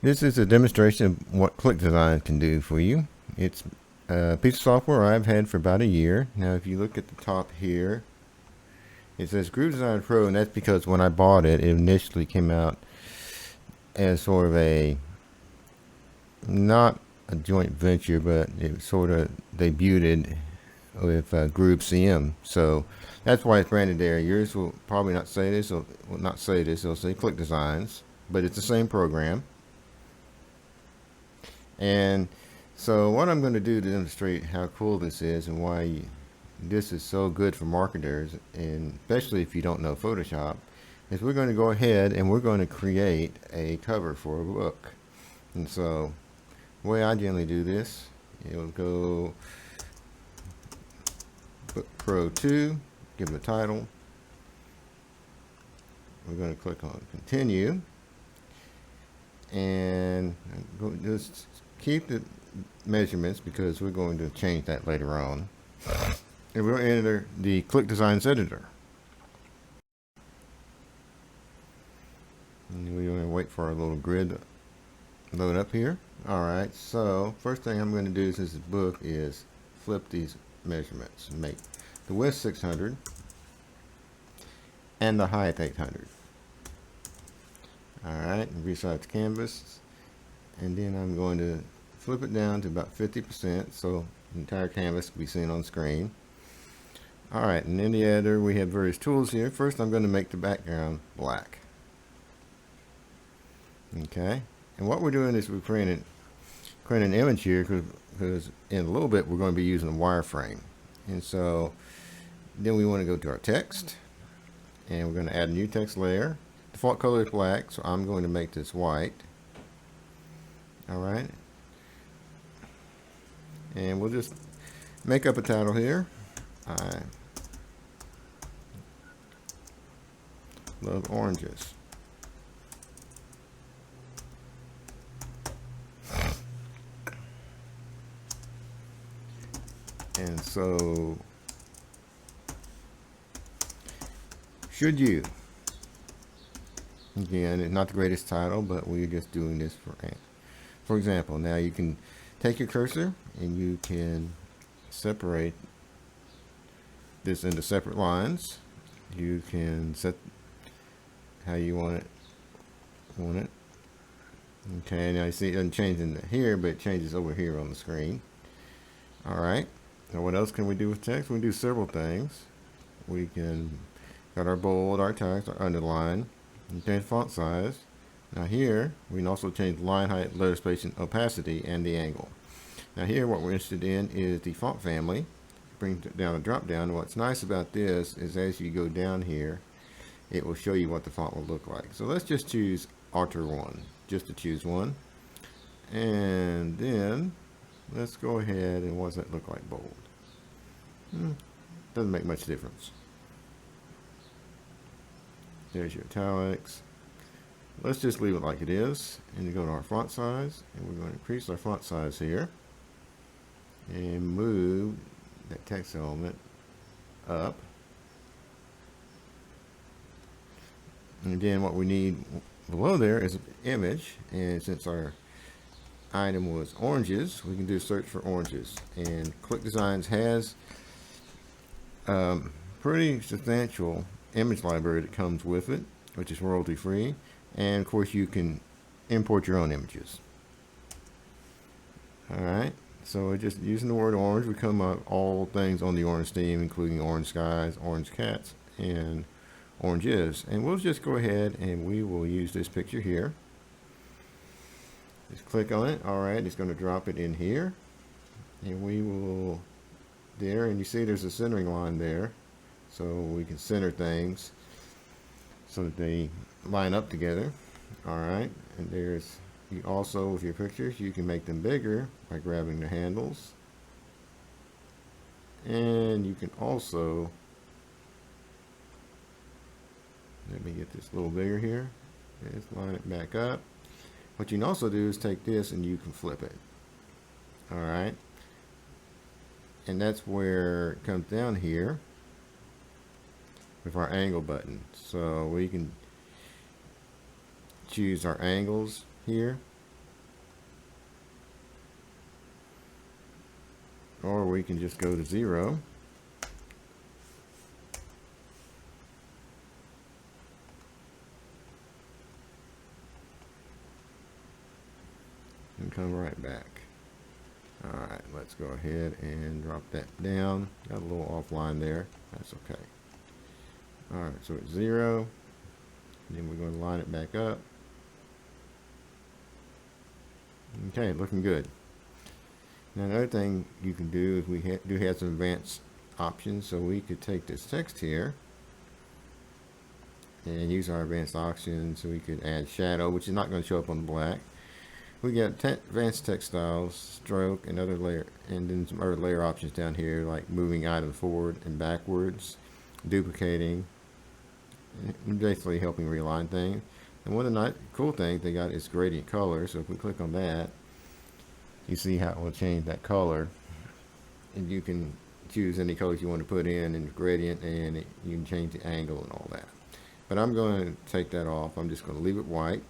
This is a demonstration of what Clickdesigns can do for you. It's a piece of software I've had for about a year. Now if you look at the top here, it says Groove Design Pro, and that's because when I bought it, it initially came out as sort of a, not a joint venture, but it sort of debuted with Groove CM. So that's why it's branded there. Yours will probably not say this, or will not say this, it'll say Clickdesigns, but it's the same program. And so what I'm going to do to demonstrate how cool this is and why this is so good for marketers, and especially if you don't know Photoshop, is we're going to go ahead and we're going to create a cover for a book. And so the way I generally do this, it'll go Book Pro 2, give it a title. We're going to click on Continue, and just keep the measurements because we're going to change that later on. And we'll enter the Clickdesigns editor. And we're going to wait for our little grid to load up here. Alright, so first thing I'm going to do since this book is flip these measurements and make the width 600 and the height 800. Alright, and resize the canvas, and then I'm going to flip it down to about 50% so the entire canvas can be seen on screen. Alright, and in the editor we have various tools here. First I'm going to make the background black. Okay, and what we're doing is we're creating an image here because in a little bit we're going to be using a wireframe. And so then we want to go to our text, and we're going to add a new text layer. Default color is black, so I'm going to make this white. Alright, and we'll just make up a title here. I love oranges. And so, should you? Again, it's not the greatest title, but we're just doing this for example. Now you can take your cursor and you can separate this into separate lines. You can set how you want it. Okay, now you see it doesn't change in here, but it changes over here on the screen. Alright, now what else can we do with text? We can do several things. We can got our bold, our text, our underline, and change font size. Now here we can also change line height, letter spacing, opacity, and the angle. Now here what we're interested in is the font family. Bring down a drop down. What's nice about this is as you go down here, it will show you what the font will look like. So let's just choose Alter 1, just to choose one. And then let's go ahead and what does that look like bold? Doesn't make much difference. There's your italics. Let's just leave it like it is, and you go to our font size, and we're going to increase our font size here and move that text element up. And then what we need below there is an image, and since our item was oranges, we can do a search for oranges, and Clickdesigns has pretty substantial image library that comes with it, which is royalty free, and of course you can import your own images. Alright, so just using the word orange, we come up all things on the orange theme, including orange skies, orange cats, and oranges. And we'll just go ahead and we will use this picture here. Just click on it. Alright, it's going to drop it in here, and we will there, and you see there's a centering line there, so we can center things so that they line up together. Alright, and there's, you also with your pictures you can make them bigger by grabbing the handles, and you can also, let me get this a little bigger here, let's line it back up. What you can also do is take this and you can flip it. Alright, and that's where it comes down here with our angle button. So we can choose our angles here, or we can just go to 0 and come right back. Alright, let's go ahead and drop that down. Got a little offline there. That's okay. Alright, so it's 0. Then we're going to line it back up. Okay, looking good. Now another thing you can do is we do have some advanced options. So we could take this text here and use our advanced options. So we could add shadow, which is not going to show up on the black. We got advanced text styles, stroke, and other layer, and then some other layer options down here, like moving items forward and backwards, duplicating, and basically helping realign things. And one of the cool things they got is gradient color. So if we click on that, you see how it will change that color, and you can choose any colors you want to put in the gradient, and you can change the angle and all that. But I'm going to take that off. I'm just going to leave it white.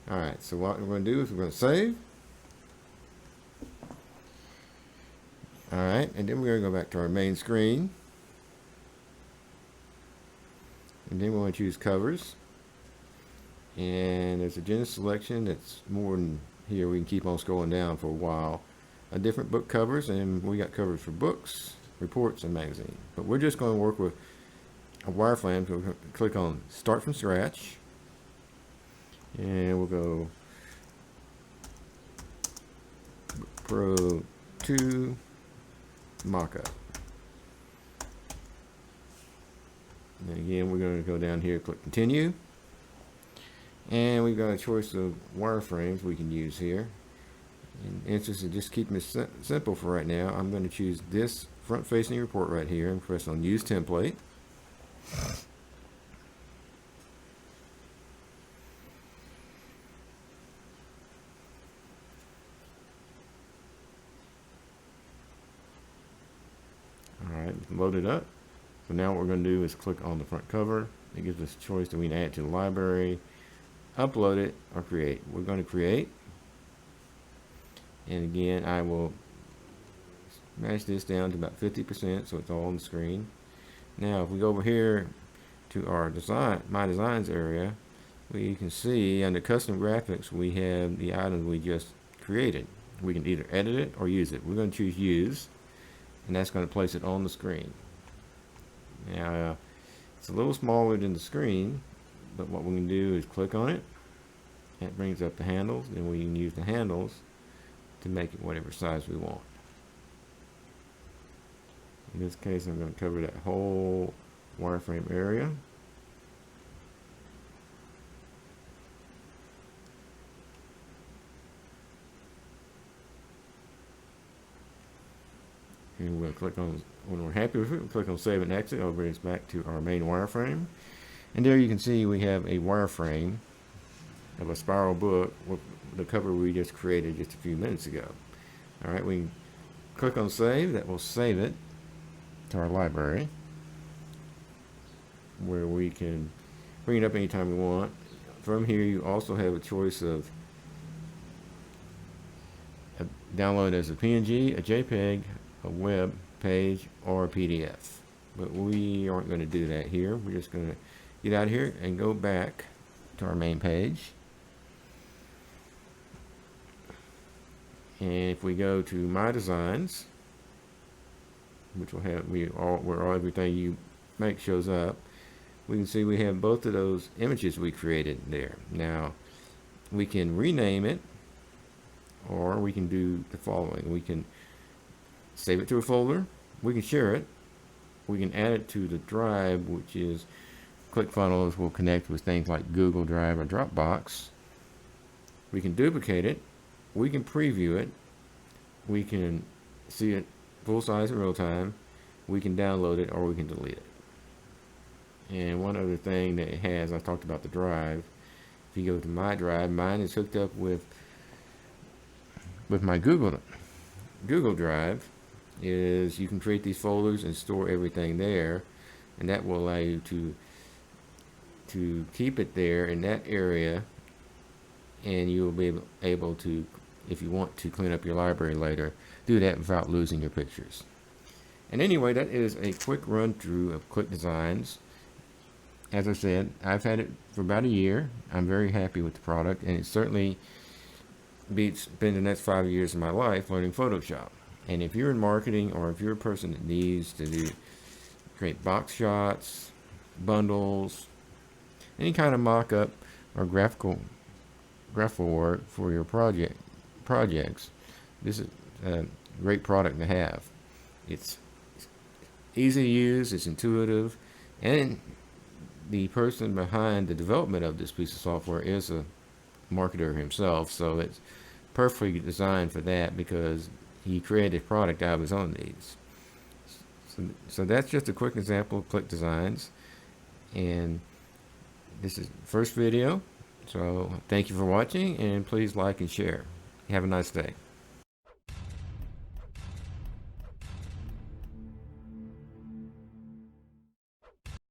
Alright, so what we're going to do is we're going to save. Alright, and then we're going to go back to our main screen. And then we want to choose covers. And there's a general selection that's more than here. We can keep on scrolling down for a while. Different book covers, and we got covers for books, reports, and magazines. But we're just going to work with a wireframe. So we'll click on Start from Scratch. And we'll go Pro 2 Mockup. And again, we're going to go down here, click Continue. And we've got a choice of wireframes we can use here. In interest of just keeping it simple for right now, I'm going to choose this front-facing report right here and press on Use Template. Alright, load it up. So now what we're going to do is click on the front cover. It gives us a choice that we can add it to the library, upload it, or create. We're going to create. And again, I will smash this down to about 50% so it's all on the screen. Now if we go over here to our design, My Designs area, we can see under Custom Graphics we have the items we just created. We can either edit it or use it. We're going to choose Use, and that's going to place it on the screen. Now it's a little smaller than the screen, but what we can do is click on it. That brings up the handles, and we can use the handles to make it whatever size we want. In this case, I'm going to cover that whole wireframe area. And we'll click on, when we're happy with it, we'll click on Save and Exit. It'll bring us back to our main wireframe. And there you can see we have a wireframe of a spiral book with the cover we just created just a few minutes ago. Alright, we can click on Save. That will save it to our library, where we can bring it up anytime we want. From here you also have a choice of download as a PNG, a JPEG, a web page, or a PDF. But we aren't going to do that here. We're just going to get out of here and go back to our main page. And if we go to My Designs, which will have where everything you make shows up, we can see we have both of those images we created there. Now we can rename it, or we can do the following. We can save it to a folder, we can share it, we can add it to the drive, which is ClickFunnels will connect with things like Google Drive or Dropbox. We can duplicate it, we can preview it, we can see it full size in real time, we can download it, or we can delete it. And one other thing that it has, I talked about the drive. If you go to my drive, mine is hooked up with my Google Drive. Is you can create these folders and store everything there, and that will allow you to keep it there in that area, and you will be able to if you want to clean up your library later, do that without losing your pictures. And anyway, that is a quick run through of Clickdesigns. As I said, I've had it for about a year. I'm very happy with the product, and it certainly beats spending the next 5 years of my life learning Photoshop. And if you're in marketing, or if you're a person that needs to create box shots, bundles, any kind of mock-up or graphical work for your projects, this is a great product to have. It's easy to use, it's intuitive, and the person behind the development of this piece of software is a marketer himself, so it's perfectly designed for that because he created a product out of his own needs. So that's just a quick example of Clickdesigns, and this is the first video. So thank you for watching, and please like and share. Have a nice day.